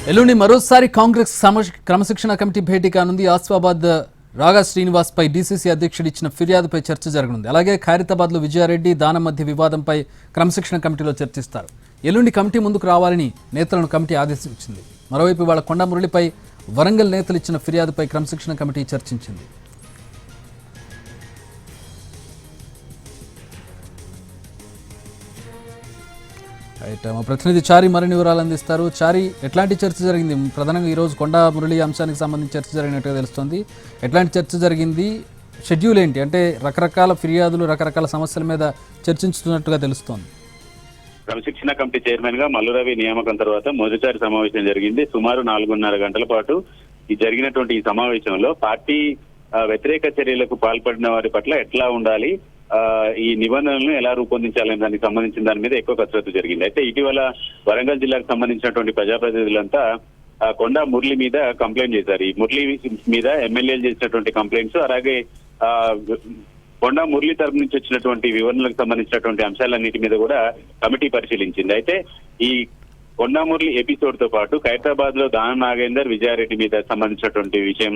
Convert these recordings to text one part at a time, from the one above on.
ఎల్లుండి మరోసారి కాంగ్రెస్ క్రమశిక్షణ కమిటీ భేటీ కానుంది. ఆసిఫాబాద్ రాగా శ్రీనివాస్ పై డీసీసీ అధ్యక్షుడు ఇచ్చిన ఫిర్యాదుపై చర్చ జరగనుంది. అలాగే ఖైరతాబాద్లో విజయారెడ్డి దానం మధ్య వివాదంపై క్రమశిక్షణ కమిటీలో చర్చిస్తారు. ఎల్లుండి కమిటీ ముందుకు రావాలని నేతలను కమిటీ ఆదేశించింది. మరోవైపు ఇవాళ కొండా మురళిపై వరంగల్ నేతలు ఇచ్చిన ఫిర్యాదుపై క్రమశిక్షణ కమిటీ చర్చించింది. మా ప్రతినిధి చారి మరిన్ని వివరాలు అందిస్తారు. చారి, ఎట్లాంటి చర్చ జరిగింది? ప్రధానంగా ఈరోజు కొండా మురళి అంశానికి సంబంధించి చర్చ జరిగినట్టుగా తెలుస్తోంది. ఎట్లాంటి చర్చ జరిగింది? షెడ్యూల్ ఏంటి? అంటే రకరకాల ఫిర్యాదులు, రకరకాల సమస్యల మీద చర్చించుతున్నట్టుగా తెలుస్తోంది. క్రమశిక్షణ కమిటీ చైర్మన్ గా మల్లురవి నియామకం తర్వాత మొదటిసారి సమావేశం జరిగింది. సుమారు 4.5 గంటల పాటు జరిగినటువంటి ఈ సమావేశంలో పార్టీ వ్యతిరేక చర్యలకు పాల్పడిన వారి పట్ల ఎట్లా ఉండాలి, ఈ నిబంధనలను ఎలా రూపొందించాలనే దానికి సంబంధించిన దాని మీద ఎక్కువ కసరత్తు జరిగింది. అయితే ఇటీవల వరంగల్ జిల్లాకు సంబంధించినటువంటి ప్రజాప్రతినిధులంతా కొండా మురళి మీద కంప్లైంట్ చేశారు. ఈ మురళి మీద ఎమ్మెల్యేలు చేసినటువంటి కంప్లైంట్స్, అలాగే కొండా మురళి తరపు నుంచి వచ్చినటువంటి వివరణలకు సంబంధించినటువంటి అంశాలన్నిటి మీద కూడా కమిటీ పరిశీలించింది. అయితే ఈ కొండా మురళి ఎపిసోడ్ తో పాటు ఖైరతాబాద్ లో దానం నాగేందర్, విజయారెడ్డి మీద సంబంధించినటువంటి విషయం,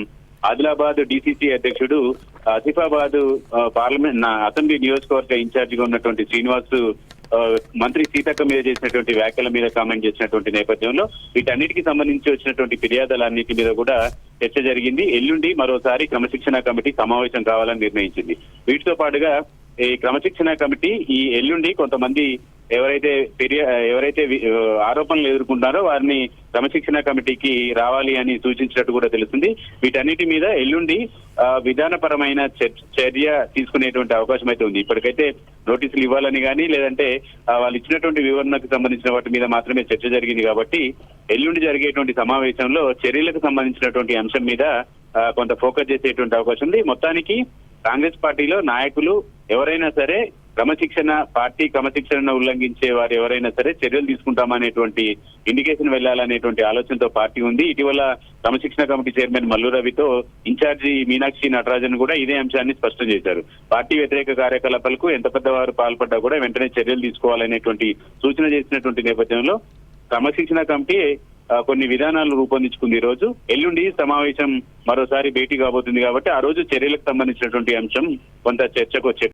ఆదిలాబాద్ డీసీసీ అధ్యక్షుడు ఆసిఫాబాద్ పార్లమెంట్ అసెంబ్లీ నియోజకవర్గ ఇన్ఛార్జ్ గా ఉన్నటువంటి శ్రీనివాస్ మంత్రి సీతక్క మీద చేసినటువంటి వ్యాఖ్యల మీద కామెంట్ చేసినటువంటి నేపథ్యంలో వీటన్నిటికీ సంబంధించి వచ్చినటువంటి ఫిర్యాదులన్నిటి మీద కూడా చర్చ జరిగింది. ఎల్లుండి మరోసారి క్రమశిక్షణ కమిటీ సమావేశం కావాలని నిర్ణయించింది. వీటితో పాటుగా ఈ క్రమశిక్షణ కమిటీ ఈ ఎల్లుండి కొంతమంది ఎవరైతే ఆరోపణలు ఎదుర్కొంటారో వారిని క్రమశిక్షణ కమిటీకి రావాలి అని సూచించినట్టు కూడా తెలుస్తుంది. వీటన్నిటి మీద ఎల్లుండి విధానపరమైన చర్య తీసుకునేటువంటి అవకాశం అయితే ఉంది. ఇప్పటికైతే నోటీసులు ఇవ్వాలని కానీ, లేదంటే వాళ్ళు ఇచ్చినటువంటి వివరణకు సంబంధించిన వాటి మీద మాత్రమే చర్చ జరిగింది. కాబట్టి ఎల్లుండి జరిగేటువంటి సమావేశంలో చర్యలకు సంబంధించినటువంటి అంశం మీద కొంత ఫోకస్ చేసేటువంటి అవకాశం ఉంది. మొత్తానికి కాంగ్రెస్ పార్టీలో నాయకులు ఎవరైనా సరే పార్టీ క్రమశిక్షణను ఉల్లంఘించే వారు ఎవరైనా సరే చర్యలు తీసుకుంటామనేటువంటి ఇండికేషన్ వెళ్లాలనేటువంటి ఆలోచనతో పార్టీ ఉంది. ఇటీవల క్రమశిక్షణ కమిటీ చైర్మన్ మల్లురవితో ఇన్ఛార్జి మీనాక్షి నటరాజన్ కూడా ఇదే అంశాన్ని స్పష్టం చేశారు. పార్టీ వ్యతిరేక కార్యకలాపాలకు ఎంత పెద్దవారు పాల్పడ్డా కూడా వెంటనే చర్యలు తీసుకోవాలనేటువంటి సూచన చేసినటువంటి నేపథ్యంలో క్రమశిక్షణ కమిటీ కొన్ని విధానాలు రూపొందించుకుంది. ఈ రోజు ఎల్లుండి సమావేశం మరోసారి భేటీ కాబోతుంది. కాబట్టి ఆ రోజు చర్యలకు సంబంధించినటువంటి అంశం కొంత చర్చకు వచ్చే